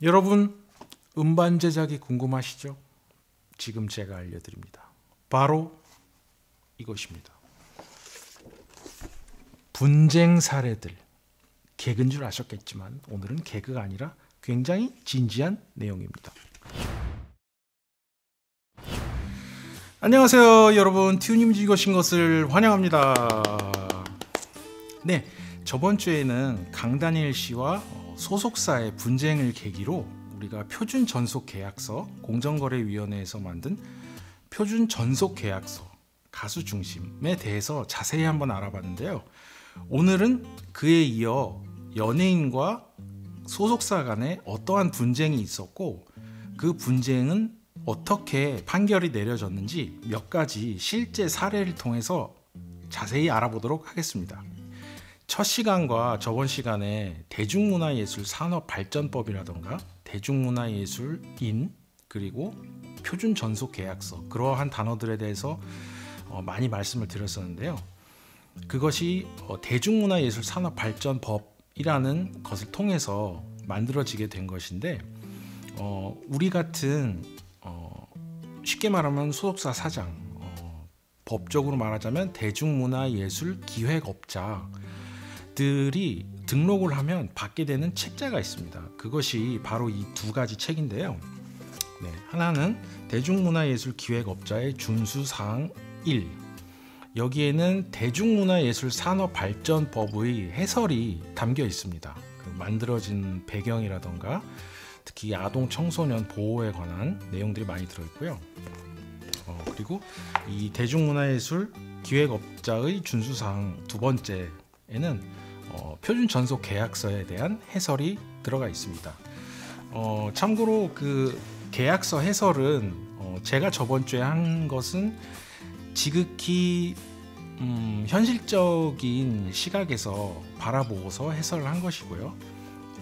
여러분, 음반 제작이 궁금하시죠? 지금 제가 알려드립니다. 바로 이것입니다. 분쟁 사례들. 개그인 줄 아셨겠지만 오늘은 개그가 아니라 굉장히 진지한 내용입니다. 안녕하세요 여러분, 튜님즈 이것인 것을 환영합니다. 네, 저번 주에는 강다니엘 씨와 소속사의 분쟁을 계기로 우리가 표준 전속 계약서, 공정거래위원회에서 만든 표준 전속 계약서 가수 중심에 대해서 자세히 한번 알아봤는데요. 오늘은 그에 이어 연예인과 소속사 간에 어떠한 분쟁이 있었고 그 분쟁은 어떻게 판결이 내려졌는지 몇 가지 실제 사례를 통해서 자세히 알아보도록 하겠습니다. 첫 시간과 저번 시간에 대중문화예술 산업발전법이라던가 대중문화예술인 그리고 표준 전속 계약서, 그러한 단어들에 대해서 많이 말씀을 드렸었는데요. 그것이 대중문화예술 산업발전법이라는 것을 통해서 만들어지게 된 것인데, 우리 같은 쉽게 말하면 소속사 사장, 법적으로 말하자면 대중문화예술 기획업자들이 등록을 하면 받게 되는 책자가 있습니다. 그것이 바로 이 두 가지 책인데요. 네, 하나는 대중문화예술 기획업자의 준수사항 1, 여기에는 대중문화예술 산업발전법의 해설이 담겨 있습니다. 그 만들어진 배경이라던가 특히 아동 청소년 보호에 관한 내용들이 많이 들어있고요. 그리고 이 대중문화예술 기획업자의 준수사항 두 번째에는 표준 전속 계약서에 대한 해설이 들어가 있습니다. 참고로 그 계약서 해설은 제가 저번 주에 한 것은 지극히 현실적인 시각에서 바라보고서 해설을 한 것이고요.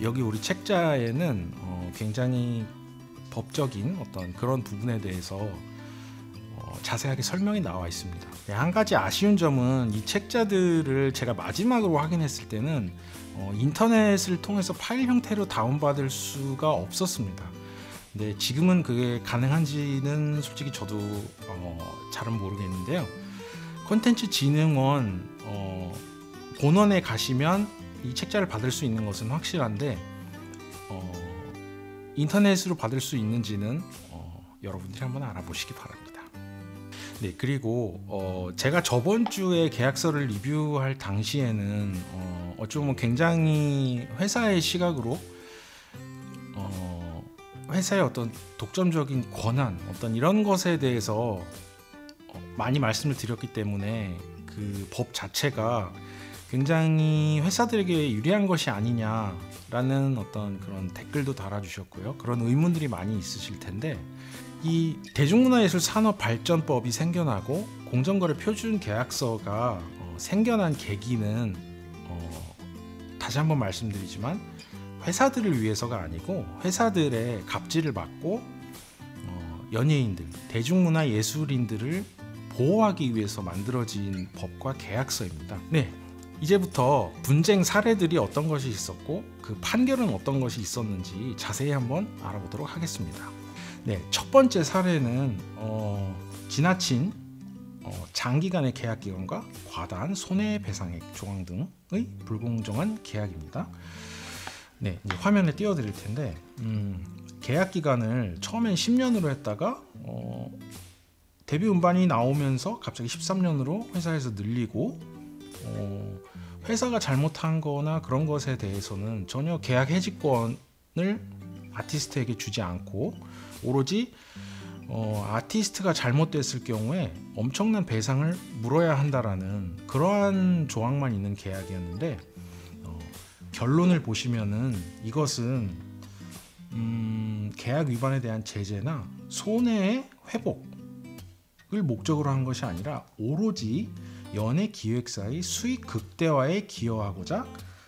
여기 우리 책자에는 굉장히 법적인 어떤 그런 부분에 대해서 자세하게 설명이 나와 있습니다. 한 가지 아쉬운 점은 이 책자들을 제가 마지막으로 확인했을 때는 인터넷을 통해서 파일 형태로 다운받을 수가 없었습니다. 근데 지금은 그게 가능한지는 솔직히 저도 잘은 모르겠는데요. 콘텐츠진흥원 본원에 가시면 이 책자를 받을 수 있는 것은 확실한데 인터넷으로 받을 수 있는지는 여러분들이 한번 알아보시기 바랍니다. 네, 그리고 제가 저번 주에 계약서를 리뷰할 당시에는 어쩌면 굉장히 회사의 시각으로 회사의 어떤 독점적인 권한, 어떤 이런 것에 대해서 많이 말씀을 드렸기 때문에 그 법 자체가 굉장히 회사들에게 유리한 것이 아니냐라는 어떤 그런 댓글도 달아주셨고요. 그런 의문들이 많이 있으실 텐데, 이 대중문화예술 산업발전법이 생겨나고 공정거래 표준 계약서가 생겨난 계기는 다시 한번 말씀드리지만 회사들을 위해서가 아니고 회사들의 갑질을 막고 연예인들, 대중문화예술인들을 보호하기 위해서 만들어진 법과 계약서입니다. 네, 이제부터 분쟁 사례들이 어떤 것이 있었고 그 판결은 어떤 것이 있었는지 자세히 한번 알아보도록 하겠습니다. 네, 첫 번째 사례는 지나친 장기간의 계약 기간과 과다한 손해배상액 조항 등의 불공정한 계약입니다. 네, 이제 화면에 띄워드릴 텐데 계약 기간을 처음엔 10년으로 했다가 데뷔 음반이 나오면서 갑자기 13년으로 회사에서 늘리고 회사가 잘못한 거나 그런 것에 대해서는 전혀 계약 해지권을 아티스트에게 주지 않고 오로지 아티스트가 잘못됐을 경우에 엄청난 배상을 물어야 한다라는 그러한 조항만 있는 계약이었는데 결론을 보시면은 이것은 계약 위반에 대한 제재나 손해의 회복을 목적으로 한 것이 아니라 오로지 연예 기획사의 수익 극대화에 기여하고자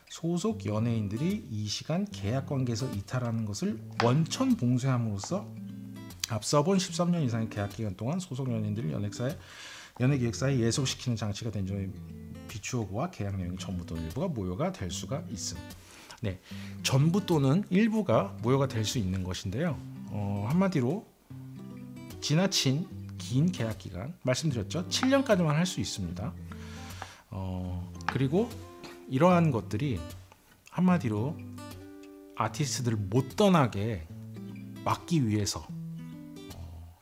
소속 연예인들이 이 시간 계약 관계에서 이탈하는 것을 원천 봉쇄함으로써 앞서 본 13년 이상의 계약 기간 동안 소속 연예인들을 연예 기획사에 예속시키는 장치가 된 점에 비추어 보아 계약 내용이 전부 또 일부가 모여가 될 수가 있음. 네, 전부 또는 일부가 무효가 될 수 있는 것인데요. 한마디로 지나친 긴 계약 기간, 말씀드렸죠. 7년까지만 할 수 있습니다. 그리고 이러한 것들이 한마디로 아티스트들을 못 떠나게 막기 위해서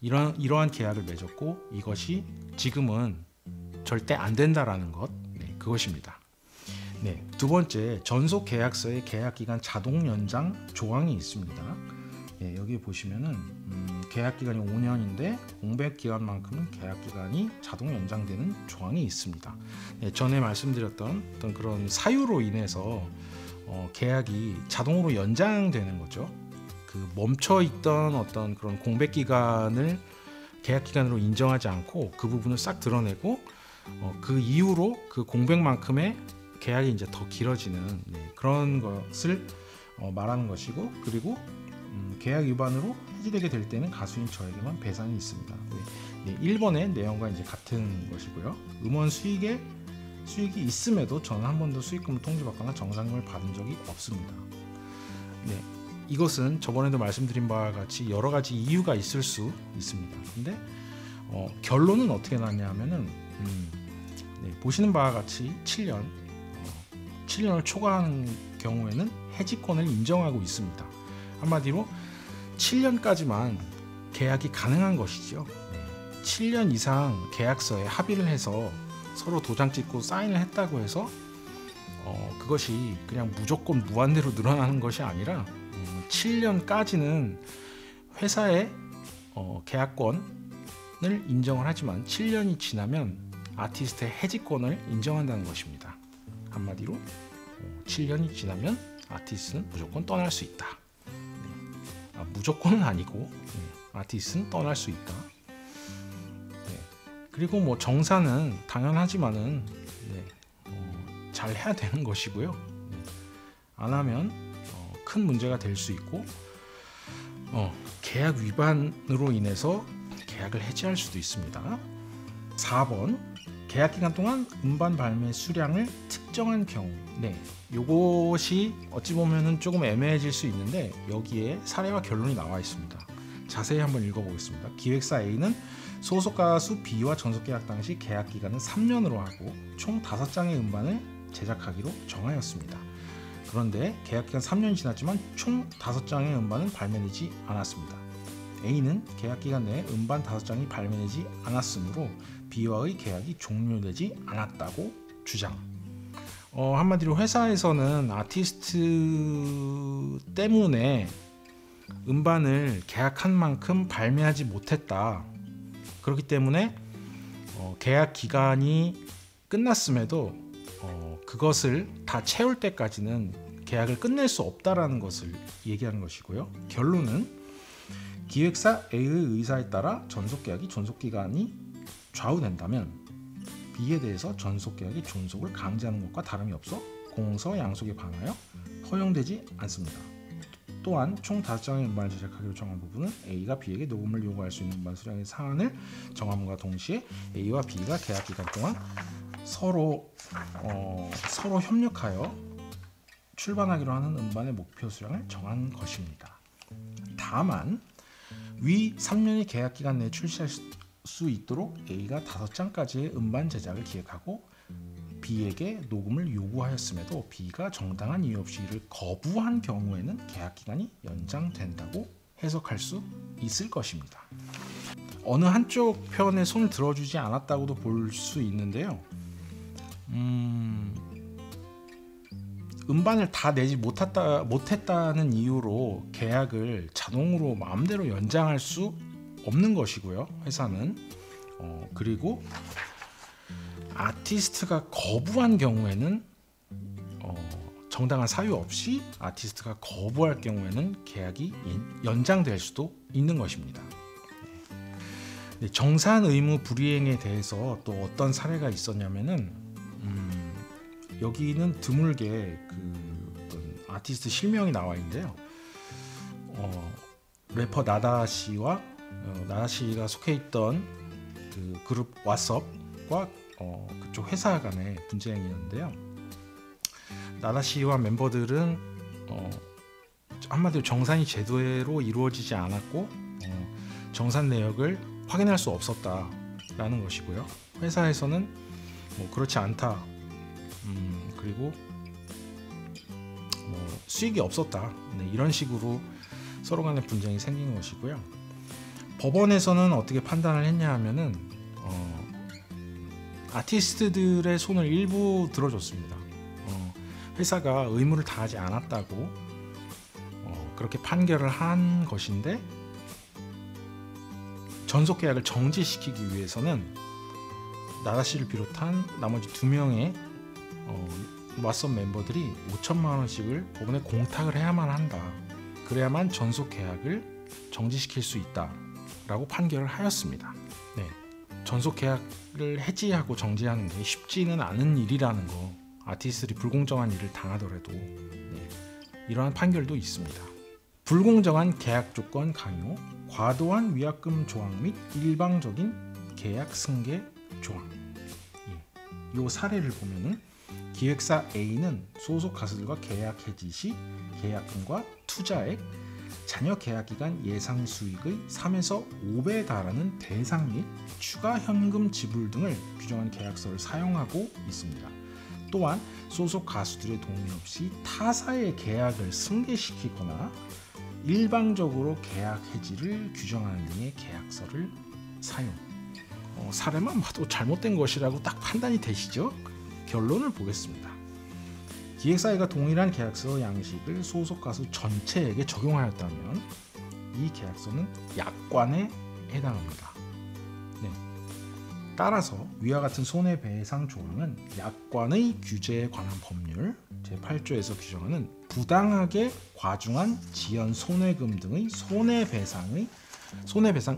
이러한 계약을 맺었고, 이것이 지금은 절대 안 된다라는 것, 네, 그것입니다. 네, 두 번째, 전속 계약서의 계약 기간 자동 연장 조항이 있습니다. 네, 여기 보시면은 계약 기간이 5년인데 공백 기간만큼은 계약 기간이 자동 연장되는 조항이 있습니다. 네, 전에 말씀드렸던 어떤 그런 사유로 인해서 계약이 자동으로 연장되는 거죠. 그 멈춰 있던 어떤 그런 공백 기간을 계약 기간으로 인정하지 않고 그 부분을 싹 드러내고 그 이후로 그 공백만큼의 계약이 이제 더 길어지는, 네, 그런 것을 말하는 것이고, 그리고 계약 위반으로 해지되게 될 때는 가수인 저에게만 배상이 있습니다. 네, 1번의 내용과 이제 같은 것이고요. 음원 수익이 있음에도 저는 한 번도 수익금을 통지받거나 정산금을 받은 적이 없습니다. 네, 이것은 저번에도 말씀드린 바와 같이 여러 가지 이유가 있을 수 있습니다. 근데 결론은 어떻게 나냐면은 네, 보시는 바와 같이 7년을 초과하는 경우에는 해지권을 인정하고 있습니다. 한마디로 7년까지만 계약이 가능한 것이죠. 7년 이상 계약서에 합의를 해서 서로 도장 찍고 사인을 했다고 해서 그것이 그냥 무조건 무한대로 늘어나는 것이 아니라 7년까지는 회사의 계약권을 인정을 하지만 7년이 지나면 아티스트의 해지권을 인정한다는 것입니다. 한마디로 7년이 지나면 아티스트는 무조건 떠날 수 있다. 무조건은 아니고 아티스트는 떠날 수 있다. 네. 그리고 뭐 정산은 당연하지만은 잘 해야 되는 것이고요. 안 하면 큰 문제가 될 수 있고 계약 위반으로 인해서 계약을 해지할 수도 있습니다. 4번, 계약 기간 동안 음반 발매 수량을 특정한 경우. 네, 요것이 어찌 보면은 조금 애매해질 수 있는데 여기에 사례와 결론이 나와 있습니다. 자세히 한번 읽어보겠습니다. 기획사 A는 소속 가수 B와 전속 계약 당시 계약 기간은 3년으로 하고 총 5장의 음반을 제작하기로 정하였습니다. 그런데 계약 기간 3년이 지났지만 총 5장의 음반은 발매되지 않았습니다. A는 계약 기간 내에 음반 5장이 발매되지 않았으므로 B와의 계약이 종료되지 않았다고 주장. 한마디로 회사에서는 아티스트 때문에 음반을 계약한 만큼 발매하지 못했다. 그렇기 때문에 계약 기간이 끝났음에도 그것을 다 채울 때까지는 계약을 끝낼 수 없다라는 것을 얘기하는 것이고요. 결론은 기획사 A의 의사에 따라 전속계약이 존속기간이 좌우된다면 B에 대해서 전속계약의 존속을 강제하는 것과 다름이 없어 공서 양속에 반하여 허용되지 않습니다. 또한 총 5장의 음반을 제작하기로 정한 부분은 A가 B에게 녹음을 요구할 수 있는 음반 수량의 상한을 정함과 동시에 A와 B가 계약 기간 동안 서로 협력하여 출반하기로 하는 음반의 목표 수량을 정한 것입니다. 다만 위 3년의 계약 기간 내에 출시할 수 있도록 A가 5장까지의 음반 제작을 기획하고 B에게 녹음을 요구하였음에도 B가 정당한 이유 없이 이를 거부한 경우에는 계약 기간이 연장된다고 해석할 수 있을 것입니다. 어느 한쪽 편에 손을 들어주지 않았다고도 볼 수 있는데요. 음반을 다 내지 못했다는 이유로 계약을 자동으로 마음대로 연장할 수 없는 것이고요. 회사는 그리고 아티스트가 거부한 경우에는 정당한 사유 없이 아티스트가 거부할 경우에는 계약이 연장될 수도 있는 것입니다. 정산 의무 불이행에 대해서 또 어떤 사례가 있었냐면은 여기는 드물게 그 아티스트 실명이 나와 있는데요. 래퍼 나다 씨와 나다 씨가 속해 있던 그 그룹 왓썹과 그쪽 회사 간의 분쟁이었는데요. 나다 씨와 멤버들은 한마디로 정산이 제대로 이루어지지 않았고 정산 내역을 확인할 수 없었다라는 것이고요. 회사에서는 뭐 그렇지 않다. 그리고 뭐 수익이 없었다. 네, 이런 식으로 서로 간에 분쟁이 생긴 것이고요. 법원에서는 어떻게 판단을 했냐 하면은 아티스트들의 손을 일부 들어줬습니다. 회사가 의무를 다하지 않았다고 그렇게 판결을 한 것인데, 전속 계약을 정지시키기 위해서는 나다 씨를 비롯한 나머지 2명의 왓썹 멤버들이 5천만 원씩을 법원에 공탁을 해야만 한다. 그래야만 전속 계약을 정지시킬 수 있다라고 판결을 하였습니다. 네, 전속 계약을 해지하고 정지하는 게 쉽지는 않은 일이라는 거, 아티스트들이 불공정한 일을 당하더라도 이러한 판결도 있습니다. 불공정한 계약 조건 강요, 과도한 위약금 조항 및 일방적인 계약 승계 조항. 이 사례를 보면은 기획사 A는 소속 가수들과 계약 해지 시 계약금과 투자액, 잔여 계약 기간 예상 수익의 3에서 5배에 달하는 배상 및 추가 현금 지불 등을 규정한 계약서를 사용하고 있습니다. 또한 소속 가수들의 동의 없이 타사의 계약을 승계시키거나 일방적으로 계약 해지를 규정하는 등의 계약서를 사용. 사례만 봐도 잘못된 것이라고 딱 판단이 되시죠? 결론을 보겠습니다. 기획사회가 동일한 계약서 양식을 소속 가수 전체에게 적용하였다면 이 계약서는 약관에 해당합니다. 네. 따라서 위와 같은 손해배상 조항은 약관의 규제에 관한 법률 제8조에서 규정하는 부당하게 과중한 지연 손해금 등의 손해배상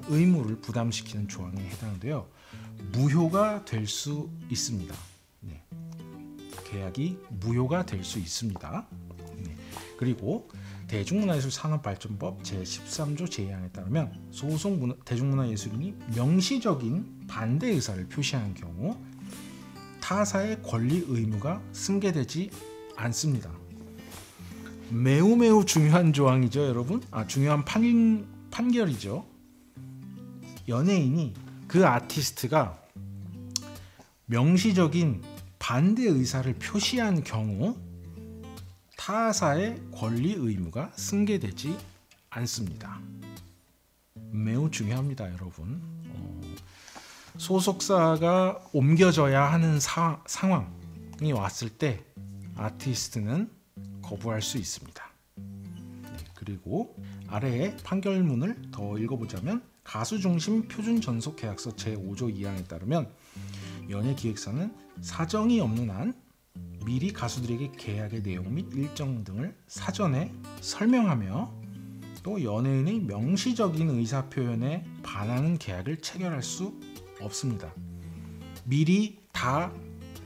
의무를 부담시키는 조항에 해당되어 무효가 될 수 있습니다. 네. 계약이 무효가 될 수 있습니다. 네. 그리고 대중문화예술산업발전법 제13조 제2항에 따르면 소속 대중문화예술인이 명시적인 반대 의사를 표시한 경우 타사의 권리 의무가 승계되지 않습니다. 매우 중요한 조항이죠, 여러분. 중요한 판결이죠. 연예인이 그 아티스트가 명시적인 반대 의사를 표시한 경우 타사의 권리 의무가 승계되지 않습니다. 매우 중요합니다, 여러분. 소속사가 옮겨져야 하는 상황이 왔을 때 아티스트는 거부할 수 있습니다. 그리고 아래의 판결문을 더 읽어보자면 가수 중심 표준 전속 계약서 제5조 2항에 따르면 연예기획사는 사정이 없는 한 미리 가수들에게 계약의 내용 및 일정 등을 사전에 설명하며 또 연예인의 명시적인 의사표현에 반하는 계약을 체결할 수 없습니다. 미리 다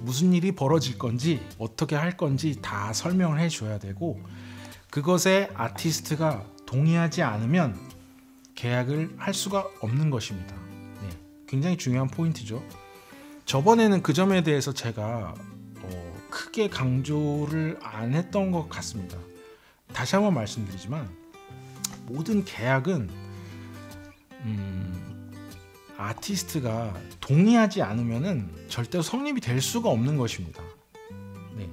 무슨 일이 벌어질 건지 어떻게 할 건지 다 설명을 해줘야 되고, 그것에 아티스트가 동의하지 않으면 계약을 할 수가 없는 것입니다. 네, 굉장히 중요한 포인트죠. 저번에는 그 점에 대해서 제가 크게 강조를 안 했던 것 같습니다. 다시 한번 말씀드리지만 모든 계약은 아티스트가 동의하지 않으면은 절대로 성립이 될 수가 없는 것입니다. 네,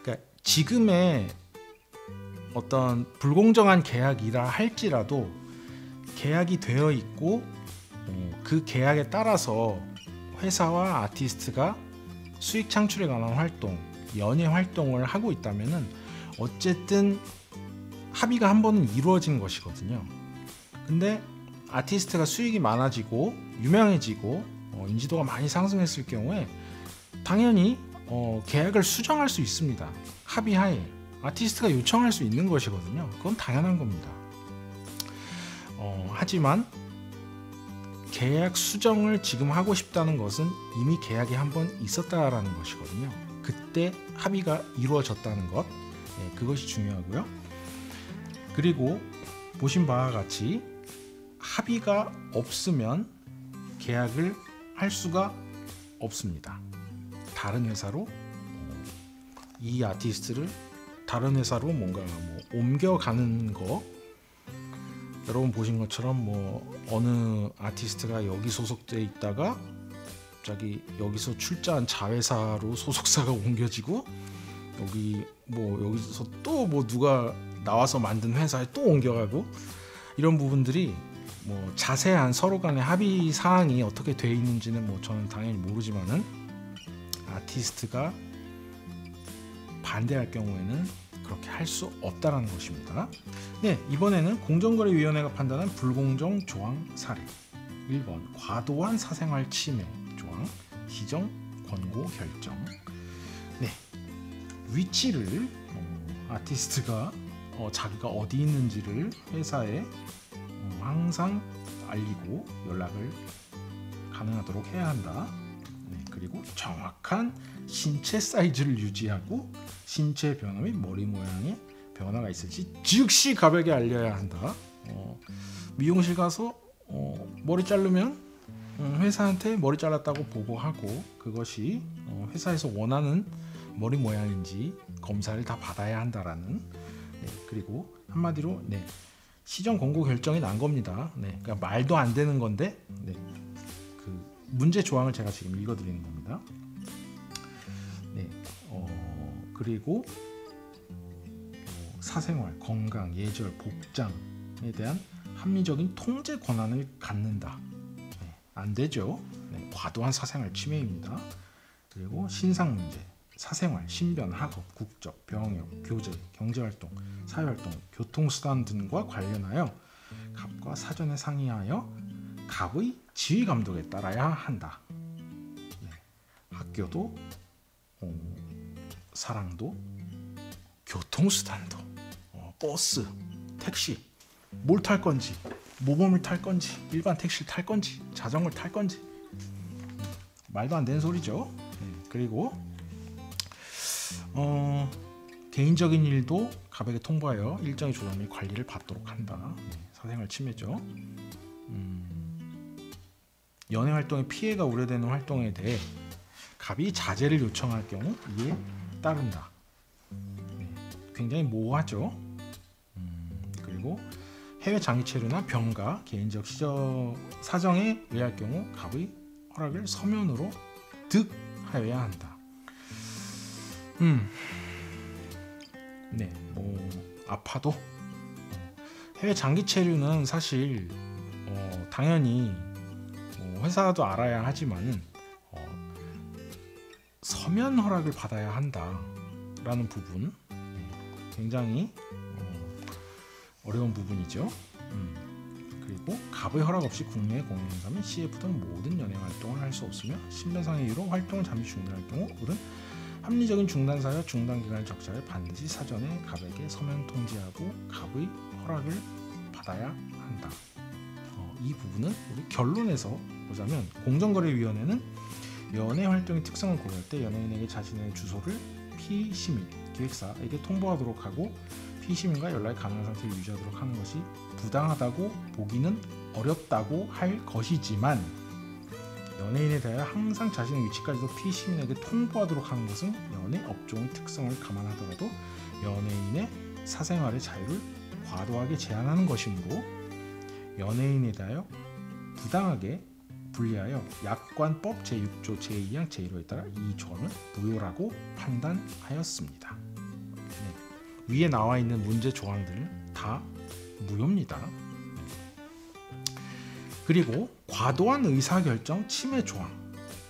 그러니까 지금의 어떤 불공정한 계약이라 할지라도 계약이 되어 있고 그 계약에 따라서 회사와 아티스트가 수익 창출에 관한 활동, 연예 활동을 하고 있다면은 어쨌든 합의가 한 번은 이루어진 것이거든요. 근데 아티스트가 수익이 많아지고 유명해지고 인지도가 많이 상승했을 경우에 당연히 계약을 수정할 수 있습니다. 합의하에 아티스트가 요청할 수 있는 것이거든요. 그건 당연한 겁니다. 하지만 계약 수정을 지금 하고 싶다는 것은 이미 계약이 한 번 있었다라는 것이거든요. 그때 합의가 이루어졌다는 것, 그것이 중요하고요. 그리고 보신 바와 같이 합의가 없으면 계약을 할 수가 없습니다. 다른 회사로 이 아티스트를 다른 회사로 뭔가 뭐 옮겨가는 거, 여러분 보신 것처럼 뭐 어느 아티스트가 여기 소속돼 있다가 갑자기 여기서 출자한 자회사로 소속사가 옮겨지고, 여기서 또 뭐 누가 나와서 만든 회사에 또 옮겨가고, 이런 부분들이 뭐 자세한 서로 간의 합의 사항이 어떻게 돼 있는지는 뭐 저는 당연히 모르지만은, 아티스트가 반대할 경우에는 그렇게 할 수 없다라는 것입니다. 네, 이번에는 공정거래위원회가 판단한 불공정 조항 사례. 1번 과도한 사생활 침해 조항, 시정 권고 결정. 네, 위치를 아티스트가 자기가 어디 있는지를 회사에 항상 알리고 연락을 가능하도록 해야 한다. 네, 그리고 정확한 신체 사이즈를 유지하고 신체 변화 및 머리 모양의 변화가 있을지 즉시 가볍게 알려야 한다. 미용실 가서 머리 자르면 회사한테 머리 잘랐다고 보고하고, 그것이 회사에서 원하는 머리 모양인지 검사를 다 받아야 한다라는. 네, 그리고 한마디로 시정 권고 결정이 난 겁니다. 네, 그러니까 말도 안 되는 건데, 그 문제 조항을 제가 지금 읽어드리는 겁니다. 네, 그리고 사생활, 건강, 예절, 복장에 대한 합리적인 통제 권한을 갖는다. 네, 안 되죠. 네, 과도한 사생활 침해입니다. 그리고 신상 문제, 사생활, 신변, 학업, 국적, 병역, 교제, 경제활동, 사회활동, 교통수단 등과 관련하여 갑과 사전에 상의하여 갑의 지휘 감독에 따라야 한다. 네, 학교도, 사랑도, 교통수단도, 버스, 택시, 뭘 탈 건지, 모범을 탈 건지, 일반 택시를 탈 건지, 자전거를 탈 건지, 말도 안 되는 소리죠. 그리고 개인적인 일도 갑에게 통보하여 일정의 조정 및 관리를 받도록 한다. 사생활 침해죠. 연애 활동에 피해가 우려되는 활동에 대해 갑이 자제를 요청할 경우 이에 따른다. 굉장히 모호하죠. 그리고 해외 장기 체류나 병가, 개인적 사정에 의할 경우 갑의 허락을 서면으로 득하여야 한다. 네, 아파도 해외 장기 체류는 사실 당연히 회사도 알아야 하지만은 서면 허락을 받아야 한다라는 부분, 굉장히 어려운 부분이죠. 그리고 갑의 허락 없이 국내 공연사 및 CF 등 모든 연예 활동을 할 수 없으며 신변상의 이유로 활동을 잠시 중단할 경우 을은 합리적인 중단 사유, 중단 기간을 적시하여 반드시 사전에 갑에게 서면 통지하고 갑의 허락을 받아야 한다. 이 부분은 우리 결론에서 보자면, 공정거래위원회는 연예 활동의 특성을 고려할 때 연예인에게 자신의 주소를 피시민, 기획사에게 통보하도록 하고 피시민과 연락이 가능한 상태를 유지하도록 하는 것이 부당하다고 보기는 어렵다고 할 것이지만, 연예인에 대하여 항상 자신의 위치까지도 피시민에게 통보하도록 하는 것은 연예 업종의 특성을 감안하더라도 연예인의 사생활의 자유를 과도하게 제한하는 것이므로 연예인에 대하여 부당하게 분리하여 약관법 제6조 제2항 제1호에 따라 이 조항을 무효라고 판단하였습니다. 위에 나와 있는 문제 조항들 다 무효입니다. 그리고 과도한 의사결정 침해 조항,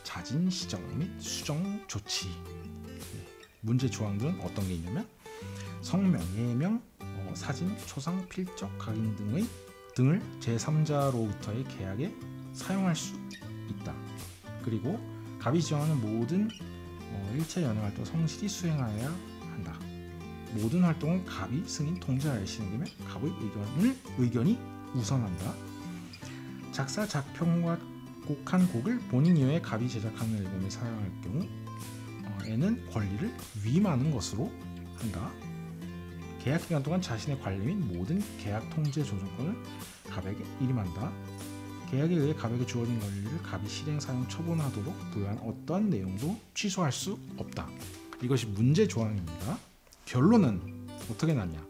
자진 시정 및 수정 조치. 문제 조항들은 어떤 게 있냐면, 성명, 예명, 사진, 초상, 필적, 각인 등을 제3자로부터의 계약에 사용할 수 있다. 그리고 갑이 지정하는 모든 일체 연예 활동 성실히 수행하여야 한다. 모든 활동은 갑이 승인 통제하여 진행되며 갑의 의견이 우선한다. 작사, 작평과 곡한 곡을 본인 이외에 갑이 제작하는 앨범에 사용할 경우에는 권리를 위임하는 것으로 한다. 계약 기간 동안 자신의 관리 및 모든 계약 통제 조정권을 갑에게 위임한다. 계약에 의해 갑에게 주어진 권리를 갑이 실행, 사용, 처분하도록 부여한 어떠한 내용도 취소할 수 없다. 이것이 문제 조항입니다. 결론은 어떻게 났냐?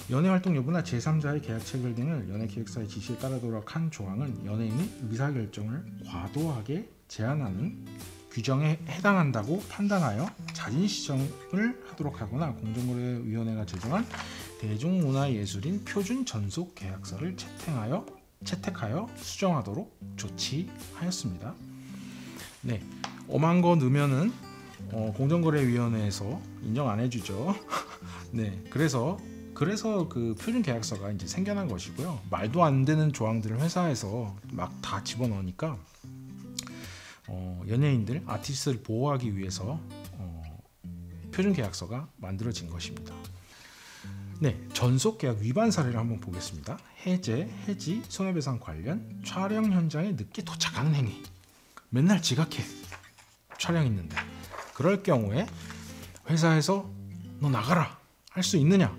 연예 활동 여부나 제3자의 계약 체결 등을 연예 기획사의 지시에 따르도록 한 조항은 연예인의 의사결정을 과도하게 제한하는 규정에 해당한다고 판단하여 자진 시정을 하도록 하거나 공정거래위원회가 제정한 대중문화예술인 표준 전속 계약서를 채택하여 수정하도록 조치하였습니다. 네, 엄한 거 넣으면은 공정거래위원회에서 인정 안 해주죠. 네, 그래서 그 표준 계약서가 이제 생겨난 것이고요. 말도 안 되는 조항들을 회사에서 막 다 집어넣으니까 연예인들, 아티스트를 보호하기 위해서 표준 계약서가 만들어진 것입니다. 네, 전속 계약 위반 사례를 한번 보겠습니다. 해제, 해지, 손해배상 관련 촬영 현장에 늦게 도착하는 행위. 맨날 지각해. 촬영 있는데. 그럴 경우에 회사에서 너 나가라 할 수 있느냐?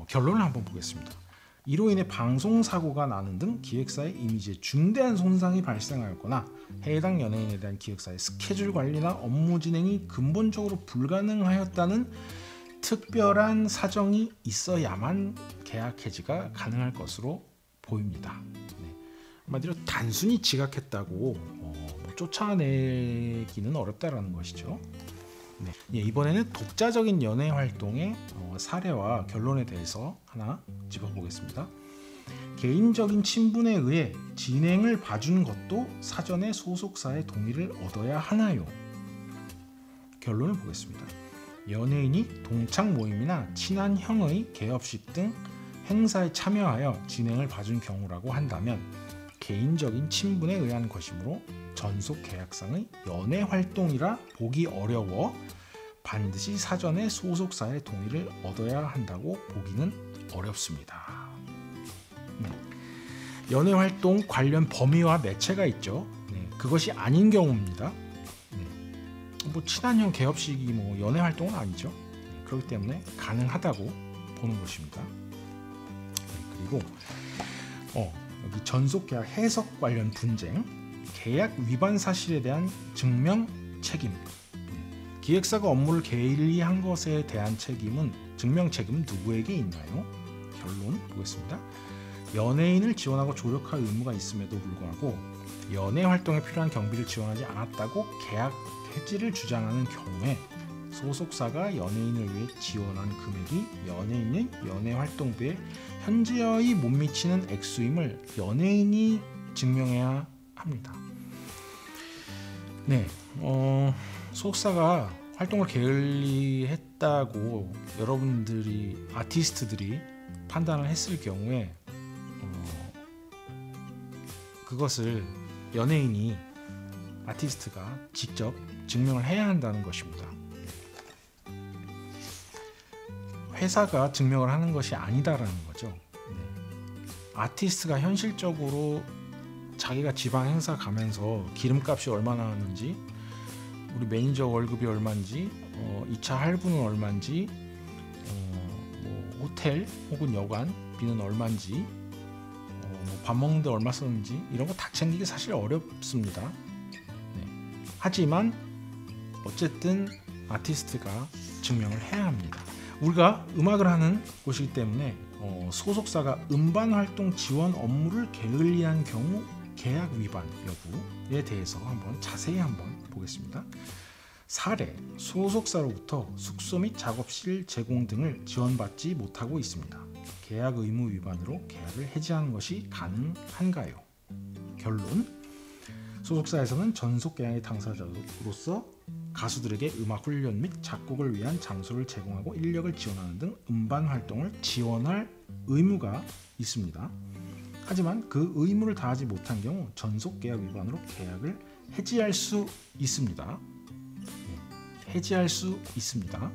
결론을 한번 보겠습니다. 이로 인해 방송사고가 나는 등 기획사의 이미지에 중대한 손상이 발생하였거나 해당 연예인에 대한 기획사의 스케줄 관리나 업무 진행이 근본적으로 불가능하였다는 특별한 사정이 있어야만 계약 해지가 가능할 것으로 보입니다. 네. 한마디로 단순히 지각했다고 쫓아내기는 어렵다라는 것이죠. 네. 예, 이번에는 독자적인 연예 활동의 사례와 결론에 대해서 하나 짚어보겠습니다. 개인적인 친분에 의해 진행을 봐준 것도 사전에 소속사의 동의를 얻어야 하나요? 결론을 보겠습니다. 연예인이 동창 모임이나 친한 형의 개업식 등 행사에 참여하여 진행을 봐준 경우라고 한다면 개인적인 친분에 의한 것이므로 전속 계약상의 연예 활동이라 보기 어려워 반드시 사전에 소속사의 동의를 얻어야 한다고 보기는 어렵습니다. 연예 활동 관련 범위와 매체가 있죠. 네, 그것이 아닌 경우입니다. 뭐 친한 형 개업식이 뭐 연예 활동은 아니죠. 그렇기 때문에 가능하다고 보는 것입니다. 그리고 여기 전속 계약 해석 관련 분쟁, 계약 위반 사실에 대한 증명 책임. 기획사가 업무를 게을리한 것에 대한 증명 책임은 누구에게 있나요? 결론 보겠습니다. 연예인을 지원하고 조력할 의무가 있음에도 불구하고 연예 활동에 필요한 경비를 지원하지 않았다고 계약 해지를 주장하는 경우에 소속사가 연예인을 위해 지원한 금액이 연예인의 연예활동비에 현저히 못 미치는 액수임을 연예인이 증명해야 합니다. 네, 소속사가 활동을 게을리했다고 여러분들이 아티스트들이 판단을 했을 경우에 그것을 연예인이 아티스트가 직접 증명을 해야 한다는 것입니다. 회사가 증명을 하는 것이 아니다라는 거죠. 아티스트가 현실적으로 자기가 지방 행사 가면서 기름값이 얼마나 하는지, 우리 매니저 월급이 얼마인지, 2차 할부는 얼마인지, 뭐 호텔 혹은 여관비는 얼마인지, 밥 먹는데 얼마 썼는지 이런 거 다 챙기기 사실 어렵습니다. 하지만 어쨌든 아티스트가 증명을 해야 합니다. 우리가 음악을 하는 곳이기 때문에 소속사가 음반 활동 지원 업무를 게을리한 경우 계약 위반 여부에 대해서 자세히 보겠습니다. 사례, 소속사로부터 숙소 및 작업실 제공 등을 지원받지 못하고 있습니다. 계약 의무 위반으로 계약을 해지하는 것이 가능한가요? 결론, 소속사에서는 전속 계약의 당사자로서 가수들에게 음악 훈련 및 작곡을 위한 장소를 제공하고 인력을 지원하는 등 음반 활동을 지원할 의무가 있습니다. 하지만 그 의무를 다하지 못한 경우 전속 계약 위반으로 계약을 해지할 수 있습니다. 해지할 수 있습니다.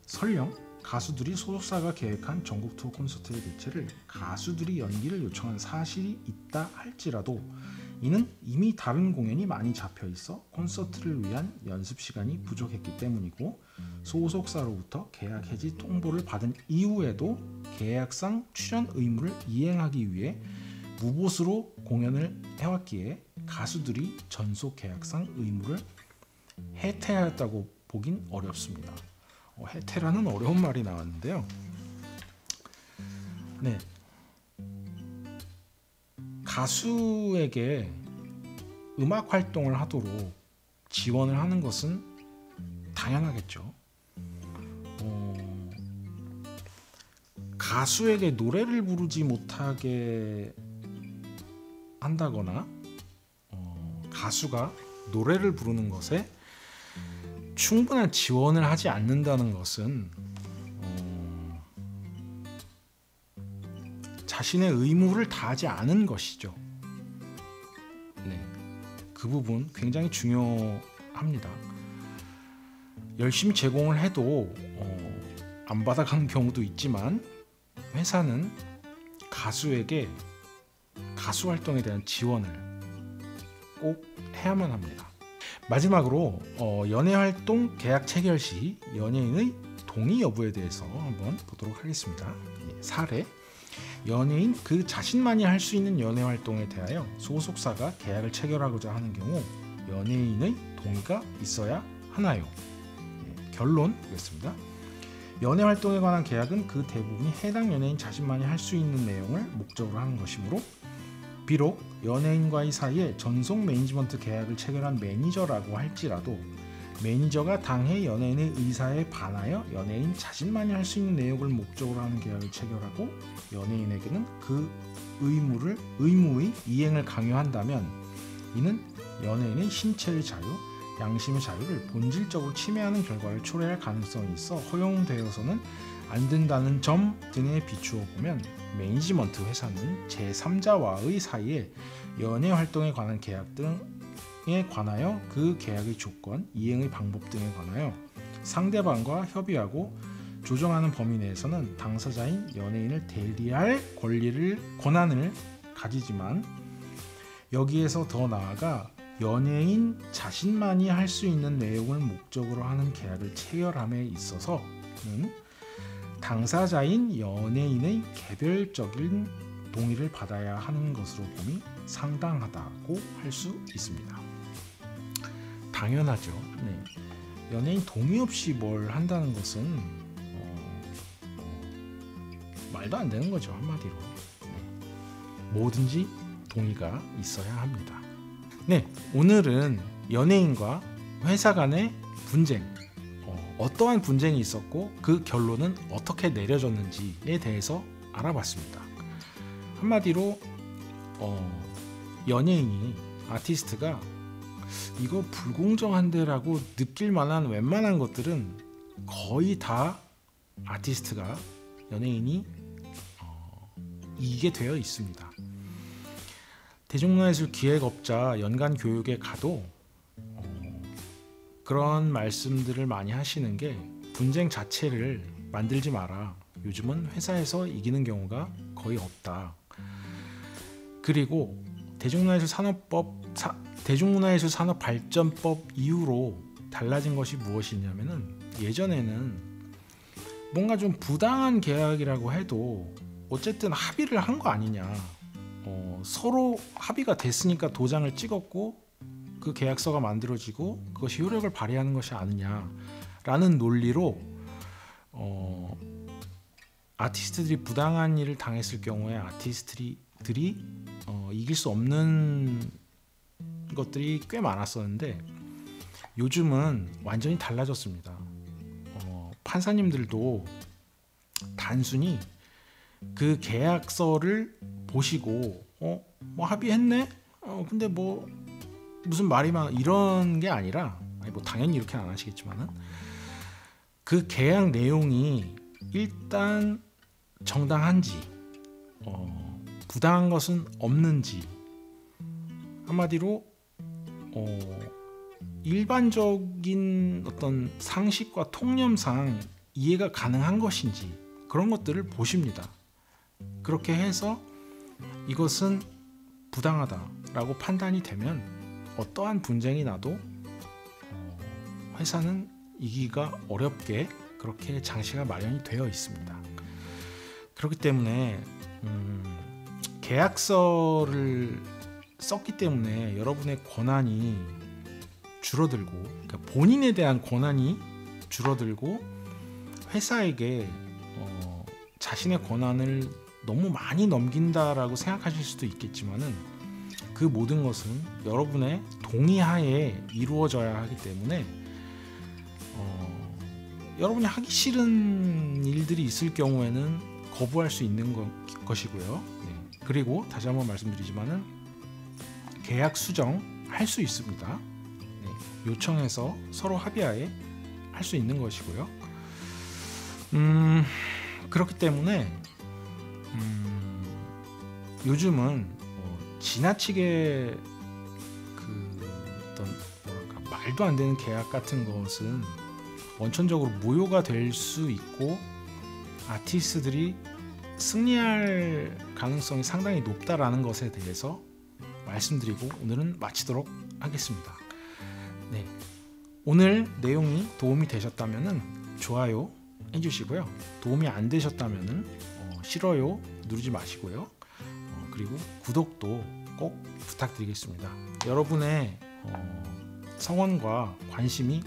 설령 가수들이 소속사가 계획한 전국 투어 콘서트의 개최를 가수들이 연기를 요청한 사실이 있다 할지라도 이는 이미 다른 공연이 많이 잡혀 있어 콘서트를 위한 연습 시간이 부족했기 때문이고 소속사로부터 계약 해지 통보를 받은 이후에도 계약상 출연 의무를 이행하기 위해 무보수로 공연을 해왔기에 가수들이 전속 계약상 의무를 해태하였다고 보긴 어렵습니다. 해태라는 어려운 말이 나왔는데요. 네, 가수에게 음악 활동을 하도록 지원을 하는 것은 당연하겠죠. 가수에게 노래를 부르지 못하게 한다거나 가수가 노래를 부르는 것에 충분한 지원을 하지 않는다는 것은 자신의 의무를 다하지 않은 것이죠. 네, 그 부분 굉장히 중요합니다. 열심히 제공을 해도 안 받아가는 경우도 있지만 회사는 가수에게 가수 활동에 대한 지원을 꼭 해야만 합니다. 마지막으로 연예활동 계약 체결 시 연예인의 동의 여부에 대해서 한번 보도록 하겠습니다. 사례: 연예인 그 자신만이 할 수 있는 연예활동에 대하여 소속사가 계약을 체결하고자 하는 경우 연예인의 동의가 있어야 하나요? 결론 보겠습니다. 연예활동에 관한 계약은 그 대부분이 해당 연예인 자신만이 할 수 있는 내용을 목적으로 하는 것이므로 비록 연예인과의 사이에 전속 매니지먼트 계약을 체결한 매니저라고 할지라도 매니저가 당해 연예인의 의사에 반하여 연예인 자신만이 할 수 있는 내용을 목적으로 하는 계약을 체결하고 연예인에게는 그 의무의 이행을 강요한다면 이는 연예인의 신체의 자유, 양심의 자유를 본질적으로 침해하는 결과를 초래할 가능성이 있어 허용되어서는 안 된다는 점 등에 비추어 보면 매니지먼트 회사는 제3자와의 사이에 연예 활동에 관한 계약 등에 관하여 그 계약의 조건, 이행의 방법 등에 관하여 상대방과 협의하고 조정하는 범위 내에서는 당사자인 연예인을 대리할 권한을 가지지만 여기에서 더 나아가 연예인 자신만이 할 수 있는 내용을 목적으로 하는 계약을 체결함에 있어서는 당사자인 연예인의 개별적인 동의를 받아야 하는 것으로 봄이 상당하다고 할 수 있습니다. 당연하죠. 네. 연예인 동의 없이 뭘 한다는 것은 말도 안 되는 거죠. 한마디로. 네. 뭐든지 동의가 있어야 합니다. 네, 오늘은 연예인과 회사 간의 분쟁, 어떠한 분쟁이 있었고 그 결론은 어떻게 내려졌는지에 대해서 알아봤습니다. 한마디로 연예인이, 아티스트가 이거 불공정한데라고 느낄 만한 웬만한 것들은 거의 다 아티스트가, 연예인이 이기게 되어 있습니다. 대중문화예술 기획업자 연간 교육에 가도 그런 말씀들을 많이 하시는 게 분쟁 자체를 만들지 마라. 요즘은 회사에서 이기는 경우가 거의 없다. 그리고 대중문화예술 산업발전법 이후로 달라진 것이 무엇이냐면은 예전에는 뭔가 좀 부당한 계약이라고 해도 어쨌든 합의를 한 거 아니냐. 서로 합의가 됐으니까 도장을 찍었고 그 계약서가 만들어지고 그것이 효력을 발휘하는 것이 아니냐라는 논리로 아티스트들이 부당한 일을 당했을 경우에 아티스트들이 이길 수 없는 것들이 꽤 많았었는데 요즘은 완전히 달라졌습니다. 판사님들도 단순히 그 계약서를 보시고 뭐 합의했네? 근데 뭐 무슨 말이 많아 이런 게 아니라 뭐 당연히 이렇게는 안 하시겠지만은 그 계약 내용이 일단 정당한지 부당한 것은 없는지 한마디로 일반적인 어떤 상식과 통념상 이해가 가능한 것인지 그런 것들을 보십니다. 그렇게 해서 이것은 부당하다라고 판단이 되면 어떠한 분쟁이 나도 회사는 이기가 어렵게 그렇게 장치가 마련이 되어 있습니다. 그렇기 때문에 계약서를 썼기 때문에 여러분의 권한이 줄어들고 그러니까 본인에 대한 권한이 줄어들고 회사에게 자신의 권한을 너무 많이 넘긴다라고 생각하실 수도 있겠지만은 그 모든 것은 여러분의 동의하에 이루어져야 하기 때문에 여러분이 하기 싫은 일들이 있을 경우에는 거부할 수 있는 것이고요. 네. 그리고 다시 한번 말씀드리지만은 계약 수정할 수 있습니다. 네. 요청해서 서로 합의하에 할 수 있는 것이고요. 그렇기 때문에 요즘은 지나치게 어떤 뭐랄까 말도 안 되는 계약 같은 것은 원천적으로 무효가 될 수 있고 아티스트들이 승리할 가능성이 상당히 높다라는 것에 대해서 말씀드리고 오늘은 마치도록 하겠습니다. 네, 오늘 내용이 도움이 되셨다면은 좋아요 해주시고요. 도움이 안 되셨다면은 싫어요 누르지 마시고요. 그리고 구독도 꼭 부탁드리겠습니다. 여러분의 성원과 관심이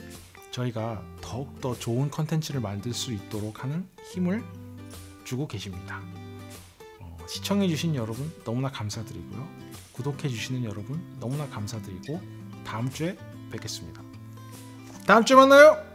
저희가 더욱더 좋은 컨텐츠를 만들 수 있도록 하는 힘을 주고 계십니다. 시청해주신 여러분 너무나 감사드리고요. 구독해주시는 여러분 너무나 감사드리고 다음 주에 뵙겠습니다. 다음 주에 만나요.